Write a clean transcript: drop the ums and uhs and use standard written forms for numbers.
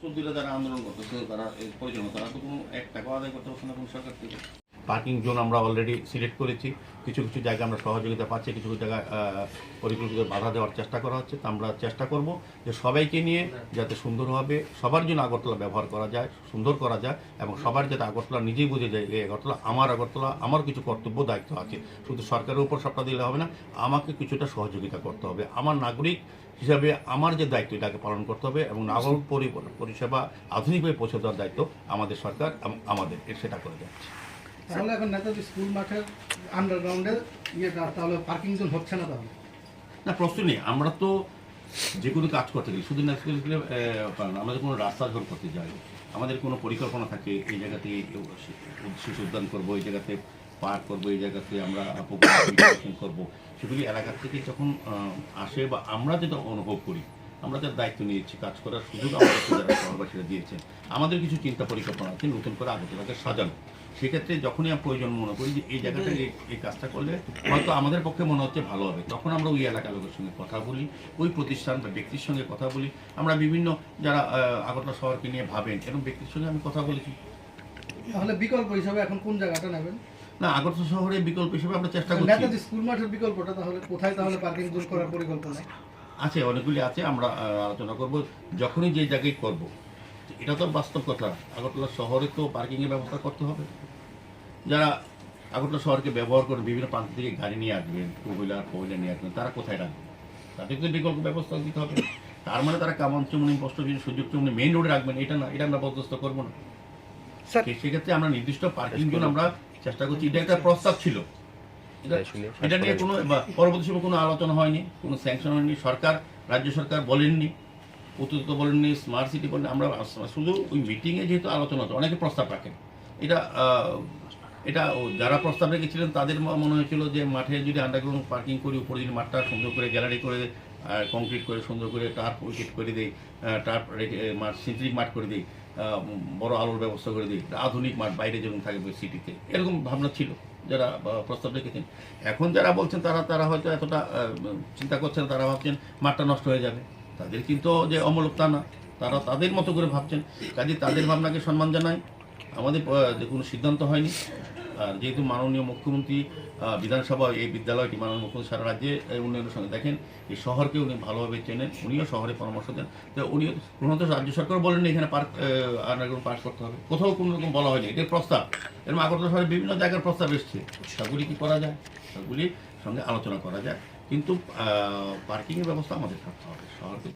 শ্রমিকরা যারা আন্দোলন করতেছে তারা পরিচালনা তারা তো কোনো এক টাকা আদায় করতে পারছে না কোনো সরকার থেকে। পার্কিং জোন আমরা অলরেডি সিলেক্ট করেছি, কিছু কিছু জায়গায় আমরা সহযোগিতা পাচ্ছি, কিছু কিছু জায়গায় পরিকল্পিত বাধা দেওয়ার চেষ্টা করা হচ্ছে। তা আমরা চেষ্টা করব যে সবাইকে নিয়ে যাতে সুন্দরভাবে সবার জন্য আগরতলা ব্যবহার করা যায়, সুন্দর করা যায়, এবং সবার যাতে আগরতলা নিজেই বুঝে যায় এই আগরতলা, আমার কিছু কর্তব্য দায়িত্ব আছে। শুধু সরকারের উপর সবটা দিলে হবে না, আমাকে কিছুটা সহযোগিতা করতে হবে। আমার নাগরিক হিসাবে আমার যে দায়িত্ব এটাকে পালন করতে হবে, এবং নাগরিক পরিষেবা আধুনিকভাবে পৌঁছে দেওয়ার দায়িত্ব আমাদের সরকার আমাদের সেটা করে যাচ্ছে। তাহলে এখন নেতাজি স্কুল মাঠের আন্ডারগ্রাউন্ডের তাহলে পার্কিং জোন হচ্ছে না তাহলে? না, প্রশ্ন নেই। আমরা তো যে কোনো কাজ করতে গেলে শুধু ন্যাশনাল স্কুলে আমাদের কোনো রাস্তা ঝোল করতে যাই, আমাদের কোনো পরিকল্পনা থাকে এই জায়গাতে শিশু উদ্যান করবো, এই জায়গাতে পার্ক করবো, এই জায়গাতে আমরা করবো, সেগুলি এলাকা থেকে যখন আসে বা আমরা যেটা অনুভব করি, আমরা যার দায়িত্ব নিয়েছি কাজ করার সুযোগ আমাদের যারা শহরবাসীরা দিয়েছেন, আমাদের কিছু চিন্তা পরিকল্পনা আছে নতুন করে আগরতলাকে সাজানো। সেক্ষেত্রে যখনই আমরা প্রয়োজন মনে করি যে এই জায়গাটা এই কাজটা করলে হয়তো আমাদের পক্ষে মনে হচ্ছে ভালো হবে, তখন আমরা ওই এলাকার লোকের সঙ্গে কথা বলি, ওই প্রতিষ্ঠান বা ব্যক্তির সঙ্গে কথা বলি। আমরা বিভিন্ন যারা আগরতলা শহরকে নিয়ে ভাবেন এরকম ব্যক্তির সঙ্গে আমি কথা বলেছি। তাহলে বিকল্প হিসাবে এখন কোন জায়গাটা নেবেন? না, আগরতলা শহরে বিকল্প হিসেবে আমরা চেষ্টা করছি। নেতাজি স্কুল মাঠের বিকল্পটা তাহলে কোথায় তাহলে পার্কিং জোন করার পরিকল্পনা আছে? অনেকগুলি আছে, আমরা আলোচনা করব যখনই যে জায়গায় করব। এটা তো বাস্তব কথা, আগরতলা শহরে তো পার্কিংয়ের ব্যবস্থা করতে হবে। যারা আগরতলা শহরকে ব্যবহার করে বিভিন্ন প্রান্ত থেকে গাড়ি নিয়ে আসবেন, টু হুইলার ফোর হুইলার নিয়ে আসবেন, তারা কোথায় রাখবেন? তাদের তো বিকল্প ব্যবস্থা দিতে হবে। তার মানে তারা কামানচুমনি পোস্টঅফিস সুযোগ চুমনি মেইন রোডে রাখবেন, এটা না, এটা আমরা বরদাস্ত করবো না। সেক্ষেত্রে আমরা নির্দিষ্ট পার্কিং জোন আমরা চেষ্টা করছি। এটা একটা প্রস্তাব ছিল, এটা নিয়ে কোনো পরবর্তী সময় কোনো আলোচনা হয়নি, কোনো স্যাংশন হয়নি। সরকার, রাজ্য সরকার বলেননি, অতিরিক্ত বলেননি, স্মার্ট সিটি বলেন। আমরা শুধু ওই মিটিংয়ে যেহেতু আলোচনা হতো, অনেকে প্রস্তাব রাখেন। এটা যারা প্রস্তাব রেখেছিলেন তাদের মনে হয়েছিল যে মাঠে যদি আন্ডারগ্রাউন্ড পার্কিং করি, উপরে যদি মাঠটা সুন্দর করে গ্যালারি করে কংক্রিট করে সুন্দর করে টার্প উইকেট করে দিই, টার্প রেখে মাঠ সিন্থেটিক মাঠ করে দিই, বড় আলোর ব্যবস্থা করে দিই, আধুনিক মাঠ বাইরে যেরকম থাকবে সিটিতে, এরকম ভাবনা ছিল যারা প্রস্তাব রেখেছেন। এখন যারা বলছেন তারা হয়তো এতটা চিন্তা করছেন, তারা ভাবছেন মাঠটা নষ্ট হয়ে যাবে। তাদের কিন্তু যে অমূলক তা না, তারা তাদের মতো করে ভাবছেন। কাজে তাদের ভাবনাকে সম্মান জানাই। আমাদের যে কোনো সিদ্ধান্ত হয়নি। আর যেহেতু মাননীয় মুখ্যমন্ত্রী বিধানসভা এই বিদ্যালয়টি মাননীয় মুখ্যমন্ত্রী সারা রাজ্যে উন্নয়নের সঙ্গে দেখেন, এই শহরকে উনি ভালোভাবে চেনেন, উনিও শহরে পরামর্শ দেন। তো উনিও প্রধানত রাজ্য সরকার বলেন এখানে পার্ক আন্ডারগ্রাউন্ড পার্ক করতে হবে, কোথাও কোনো রকম বলা হয়নি। এটার প্রস্তাব এরকম আগরতলা শহরে বিভিন্ন জায়গার প্রস্তাব এসছে, সেগুলি কি করা যায়, সেগুলির সঙ্গে আলোচনা করা যায়। কিন্তু পার্কিংয়ের ব্যবস্থা আমাদের থাকতে হবে শহরকে।